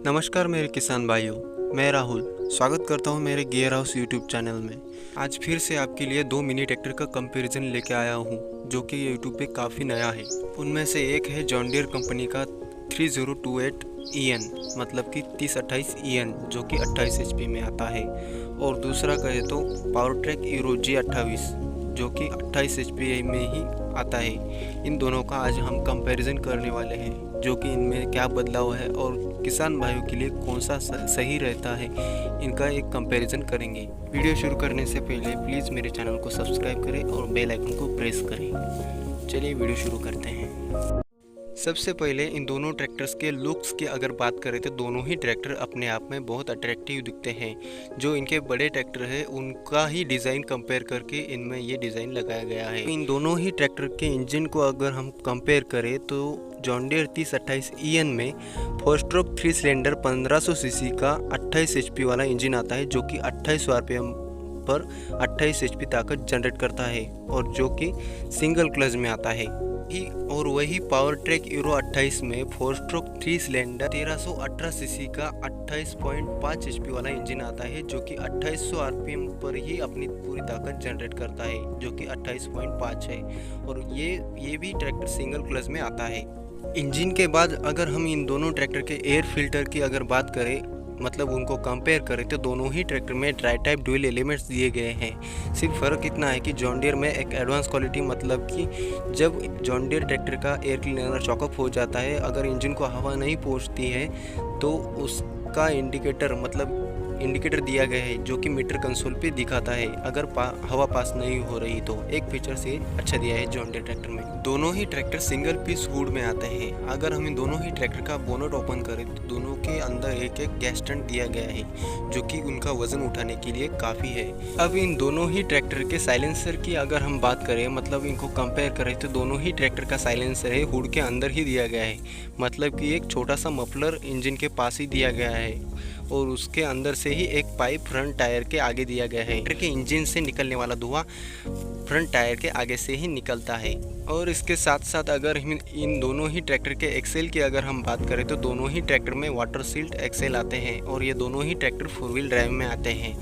नमस्कार मेरे किसान भाइयों, मैं राहुल स्वागत करता हूं मेरे गियर हाउस यूट्यूब चैनल में। आज फिर से आपके लिए 2 मिनी ट्रैक्टर का कंपैरिजन लेके आया हूं, जो कि यूट्यूब पे काफ़ी नया है। उनमें से एक है जॉन डीयर कंपनी का 3028 EN, मतलब कि 3028 EN, जो कि 28 HP में आता है, और दूसरा कहे तो पावर ट्रैक यूरो G28, जो कि 28 HP में ही आता है। इन दोनों का आज हम कंपैरिजन करने वाले हैं, जो कि इनमें क्या बदलाव है और किसान भाइयों के लिए कौन सा सही रहता है, इनका एक कंपैरिजन करेंगे। वीडियो शुरू करने से पहले प्लीज़ मेरे चैनल को सब्सक्राइब करें और बेल आइकन को प्रेस करें। चलिए वीडियो शुरू करते हैं। सबसे पहले इन दोनों ट्रैक्टर्स के लुक्स की अगर बात करें तो दोनों ही ट्रैक्टर अपने आप में बहुत अट्रैक्टिव दिखते हैं। जो इनके बड़े ट्रैक्टर है उनका ही डिज़ाइन कंपेयर करके इनमें ये डिज़ाइन लगाया गया है। इन दोनों ही ट्रैक्टर के इंजन को अगर हम कंपेयर करें तो जॉन डीयर 3028 EN में 4 स्ट्रोक 3 सिलेंडर 1500 सीसी का 28 HP वाला इंजन आता है, जो कि 28 RPM पर 28 HP ताकत जनरेट करता है और जो कि सिंगल क्लच में आता है। और वही पावर ट्रैक यूरो 28 में 4 स्ट्रोक 3 सिलेंडर 1318 सीसी का 28.5 HP वाला इंजन आता है, जो कि 2800 RPM पर ही अपनी पूरी ताकत जनरेट करता है, जो कि 28.5 है। और ये भी ट्रैक्टर सिंगल क्लच में आता है। इंजन के बाद अगर हम इन दोनों ट्रैक्टर के एयर फिल्टर की अगर बात करें, मतलब उनको कंपेयर करें, तो दोनों ही ट्रैक्टर में ड्राई टाइप ड्यूल एलिमेंट्स दिए गए हैं। सिर्फ फ़र्क इतना है कि जॉन डीयर में एक एडवांस क्वालिटी, मतलब कि जब जॉन डीयर ट्रैक्टर का एयर क्लीनर चॉकअप हो जाता है, अगर इंजन को हवा नहीं पहुंचती है तो उसका इंडिकेटर दिया गया है, जो कि मीटर कंसोल पे दिखाता है अगर हवा पास नहीं हो रही तो। एक फीचर से अच्छा दिया है जॉन डीयर ट्रैक्टर में। दोनों ही ट्रैक्टर सिंगल पीस हुड में आते हैं। अगर हम इन दोनों ही ट्रैक्टर का बोनट ओपन करें तो दोनों के अंदर एक एक गैस टैंक दिया गया है, जो कि उनका वजन उठाने के लिए काफ़ी है। अब इन दोनों ही ट्रैक्टर के साइलेंसर की अगर हम बात करें, मतलब इनको कंपेयर करें, तो दोनों ही ट्रैक्टर का साइलेंसर है हुड के अंदर ही दिया गया है, मतलब कि एक छोटा सा मफलर इंजन के पास ही दिया गया है और उसके अंदर से ही एक पाइप फ्रंट टायर के आगे दिया गया है। ट्रैक्टर के इंजन से निकलने वाला धुआं फ्रंट टायर के आगे से ही निकलता है। और इसके साथ साथ अगर हम इन दोनों ही ट्रैक्टर के एक्सेल की अगर हम बात करें तो दोनों ही ट्रैक्टर में वाटर सील्ड एक्सेल आते हैं और ये दोनों ही ट्रैक्टर 4 व्हील ड्राइव में आते हैं।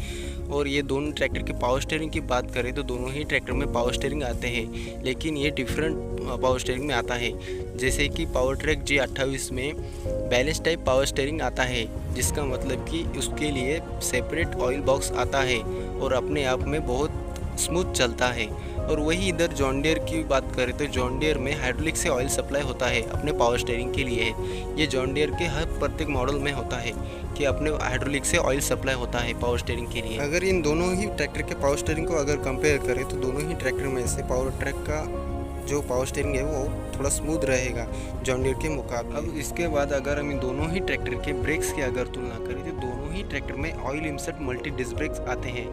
और ये दोनों ट्रैक्टर के पावर स्टीयरिंग की बात करें तो दोनों ही ट्रैक्टर में पावर स्टीयरिंग आते हैं, लेकिन ये डिफरेंट पावर स्टीयरिंग में आता है। जैसे कि पावर ट्रैक G28 में बैलेंस टाइप पावर स्टीयरिंग आता है, जिसका मतलब कि उसके लिए सेपरेट ऑयल बॉक्स आता है और अपने आप में बहुत स्मूथ चलता है। और वही इधर जॉन डीयर की बात करें तो जॉन डीयर में हाइड्रोलिक से ऑयल सप्लाई होता है अपने पावर स्टीयरिंग के लिए। ये जॉन डीयर के हर प्रत्येक मॉडल में होता है कि अपने हाइड्रोलिक से ऑयल सप्लाई होता है पावर स्टीयरिंग के लिए। अगर इन दोनों ही ट्रैक्टर के पावर स्टीयरिंग को अगर कंपेयर करें तो दोनों ही ट्रैक्टर में से पावर ट्रैक का जो पावर स्टीयरिंग है वो थोड़ा स्मूथ रहेगा जॉन डीयर के मुकाबले। अब इसके बाद अगर हम इन दोनों ही ट्रैक्टर के ब्रेक्स की अगर तुलना करें तो दोनों ही ट्रैक्टर में oil insert multi disc brakes आते हैं,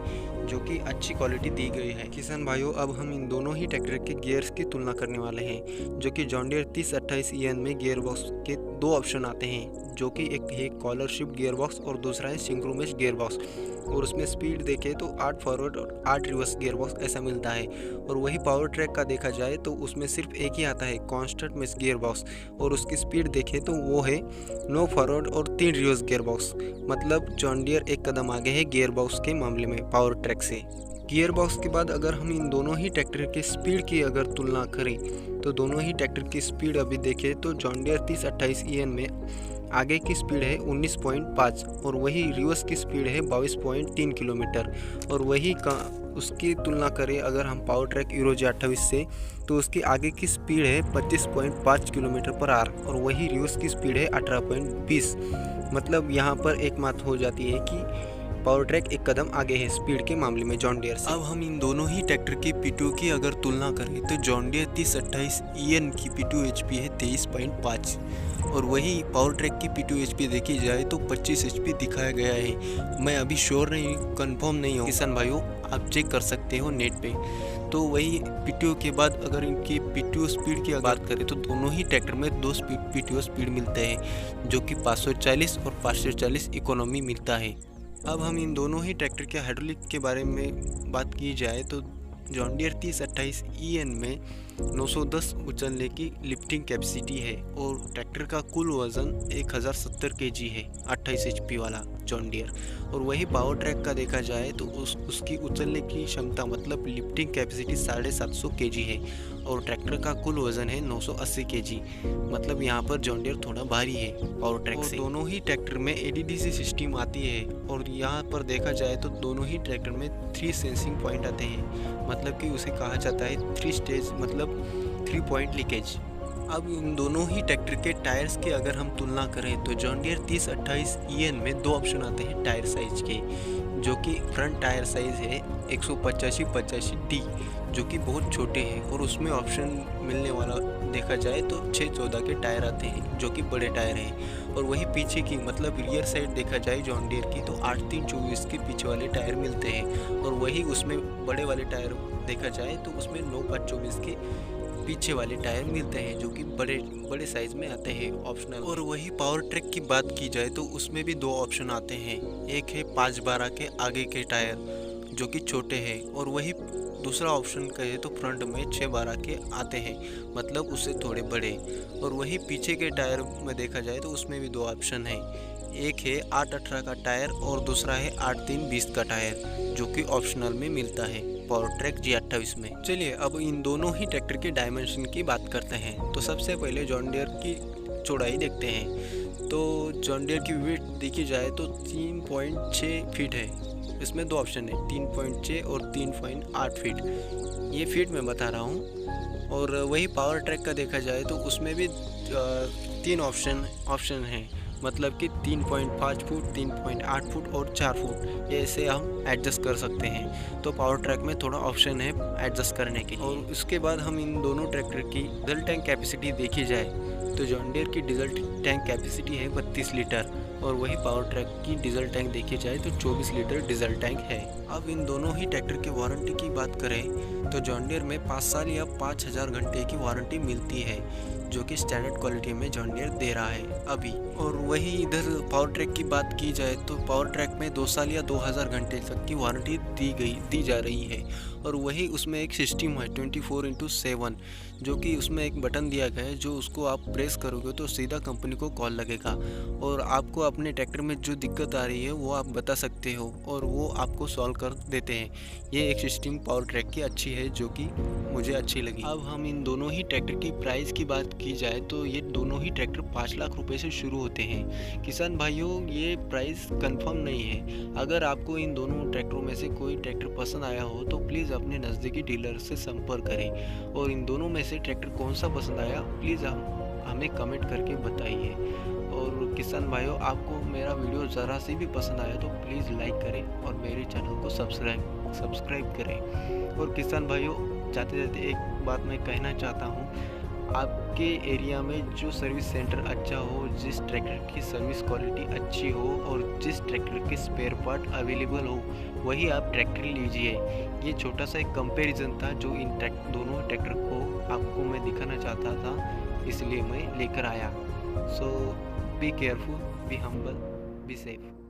जो कि अच्छी क्वालिटी दी गई है। किसान भाइयों, अब हम इन दोनों ही ट्रैक्टर के गियर्स की तुलना करने वाले हैं, जो कि जॉन डीयर 3028 EN में गियर बॉक्स के 2 ऑप्शन आते हैं, जो कि एक है कॉलर शिफ्ट गियर बॉक्स और दूसरा है सिंक्रोमेश गियर बॉक्स। और उसमें स्पीड देखें तो 8 फॉरवर्ड और 8 रिवर्स गियर बॉक्स ऐसा मिलता है। और वही पावर ट्रैक का देखा जाए तो उसमें सिर्फ एक ही आता है कांस्टेंट मेश गियर बॉक्स, और उसकी स्पीड देखें तो वो है 9 फॉरवर्ड और 3 रिवर्स गियर बॉक्स। मतलब जॉन डीयर एक कदम आगे है गियर बॉक्स के मामले में पावर ट्रैक से। गियर बॉक्स के बाद अगर हम इन दोनों ही ट्रैक्टर की स्पीड की अगर तुलना करें तो दोनों ही ट्रैक्टर की स्पीड अभी देखें तो जॉन डीयर 3028 EN में आगे की स्पीड है 19.5 और वही रिवर्स की स्पीड है 22.3 किलोमीटर। और वही उसकी तुलना करें अगर हम पावर ट्रैक यूरो G28 से तो उसकी आगे की स्पीड है 25.5 किलोमीटर पर आवर और वही रिवर्स की स्पीड है 18.20। मतलब यहाँ पर एक बात हो जाती है कि पावर ट्रैक एक कदम आगे है स्पीड के मामले में जॉन डीयर से। अब हम इन दोनों ही ट्रैक्टर की P2 की अगर तुलना करें तो जॉन डीयर 3028 EN की P2 HP है 23.5 और वही पावर ट्रैक की P2 HP देखी जाए तो 25 HP दिखाया गया है। मैं अभी श्योर नहीं, कंफर्म नहीं हूँ किसान भाइयों, आप चेक कर सकते हो नेट पे। तो वही PTO के बाद अगर इनकी PTO स्पीड की बात करें तो दोनों ही ट्रैक्टर में 2 PTO स्पीड मिलते हैं, जो कि 540 और 540 इकोनॉमी मिलता है। अब हम इन दोनों ही ट्रैक्टर के हाइड्रोलिक के बारे में बात की जाए तो जॉन डियर 3028 EN में 910 उचलने की लिफ्टिंग कैपेसिटी है और ट्रैक्टर का कुल वज़न 1070 kg है, 28 HP वाला जॉन डियर। और वही पावर ट्रैक का देखा जाए तो उसकी उचलने की क्षमता मतलब लिफ्टिंग कैपेसिटी 750 kg है और ट्रैक्टर का कुल वज़न है 980 kg। मतलब यहाँ पर जॉन डियर थोड़ा भारी है पावर ट्रैक से। दोनों ही ट्रैक्टर में ADDC सिस्टम आती है और यहाँ पर देखा जाए तो दोनों ही ट्रैक्टर में 3 सेंसिंग पॉइंट आते हैं, मतलब कि उसे कहा जाता है 3 स्टेज मतलब 3 पॉइंट लीकेज। अब इन दोनों ही ट्रैक्टर के टायर्स की अगर हम तुलना करें तो जॉन डियर 3028 EN में 2 ऑप्शन आते हैं टायर साइज के, जो कि फ्रंट टायर साइज है 185/85D, जो कि बहुत छोटे हैं और उसमें ऑप्शन मिलने वाला देखा जाए तो 614 के टायर आते हैं जो कि बड़े टायर हैं। और वही पीछे की मतलब रियर साइड देखा जाए जॉन डियर की तो 8324 के पीछे वाले टायर मिलते हैं और वही उसमें बड़े वाले टायर देखा जाए तो उसमें 9524 के पीछे वाले टायर मिलते हैं जो कि बड़े साइज में आते हैं ऑप्शनल। और वही पावर ट्रैक की बात की जाए तो उसमें भी 2 ऑप्शन आते हैं, एक है 512 के आगे के टायर जो कि छोटे हैं और वही दूसरा ऑप्शन कहे तो फ्रंट में 612 के आते हैं मतलब उससे थोड़े बड़े। और वही पीछे के टायर में देखा जाए तो उसमें भी 2 ऑप्शन हैं, एक है 818 का टायर और दूसरा है 8320 का टायर जो कि ऑप्शनल में मिलता है पावर ट्रैक G28 में। चलिए अब इन दोनों ही ट्रैक्टर के डायमेंशन की बात करते हैं। तो सबसे पहले जॉन डियर की चौड़ाई देखते हैं। तो जॉन डियर की विड्थ देखी जाए तो 3.6 फीट है। इसमें 2 ऑप्शन है, 3.6 और 3.8 फीट, ये फीट मैं बता रहा हूँ। और वही पावर ट्रैक का देखा जाए तो उसमें भी 3 ऑप्शन हैं, मतलब कि 3.5 फुट, 3.8 फुट और 4 फुट, ये ऐसे हम एडजस्ट कर सकते हैं। तो पावर ट्रैक में थोड़ा ऑप्शन है एडजस्ट करने के लिए। और उसके बाद हम इन दोनों ट्रैक्टर की डीजल टैंक कैपेसिटी देखी जाए तो जॉन डियर की डीजल टैंक कैपेसिटी है 32 लीटर और वही पावर ट्रैक की डीजल टैंक देखी जाए तो 24 लीटर डीजल टैंक है। अब इन दोनों ही ट्रैक्टर की वारंटी की बात करें तो जॉन डियर में 5 साल या 5000 घंटे की वारंटी मिलती है जो कि स्टैंडर्ड क्वालिटी में जॉन डियर दे रहा है अभी। और वही इधर पावर ट्रैक की बात की जाए तो पावर ट्रैक में 2 साल या 2000 घंटे तक की वारंटी दी जा रही है। और वही उसमें एक सिस्टम है 24/7 जो कि उसमें एक बटन दिया गया है, जो उसको आप प्रेस करोगे तो सीधा कंपनी को कॉल लगेगा और आपको अपने ट्रैक्टर में जो दिक्कत आ रही है वो आप बता सकते हो और वो आपको सॉल्व कर देते हैं। ये एक सिस्टम पावर ट्रैक की अच्छी है जो कि मुझे अच्छी लगी। अब हम इन दोनों ही ट्रैक्टर की प्राइस की बात की जाए तो ये दोनों ही ट्रैक्टर 5 लाख रुपए से शुरू होते हैं। किसान भाइयों, ये प्राइस कंफर्म नहीं है। अगर आपको इन दोनों ट्रैक्टरों में से कोई ट्रैक्टर पसंद आया हो तो प्लीज़ अपने नज़दीकी डीलर से संपर्क करें और इन दोनों में से ट्रैक्टर कौन सा पसंद आया प्लीज़ हमें कमेंट करके बताइए। और किसान भाइयों, आपको मेरा वीडियो ज़रा सी भी पसंद आया तो प्लीज़ लाइक करें और मेरे चैनल को सब्सक्राइब करें। और किसान भाइयों, जाते जाते एक बात मैं कहना चाहता हूँ, आपके एरिया में जो सर्विस सेंटर अच्छा हो, जिस ट्रैक्टर की सर्विस क्वालिटी अच्छी हो और जिस ट्रैक्टर के स्पेयर पार्ट अवेलेबल हो वही आप ट्रैक्टर लीजिए। ये छोटा सा एक कंपैरिजन था जो इन दोनों ट्रैक्टर को आपको मैं दिखाना चाहता था, इसलिए मैं लेकर आया। So be careful, be humble, be safe.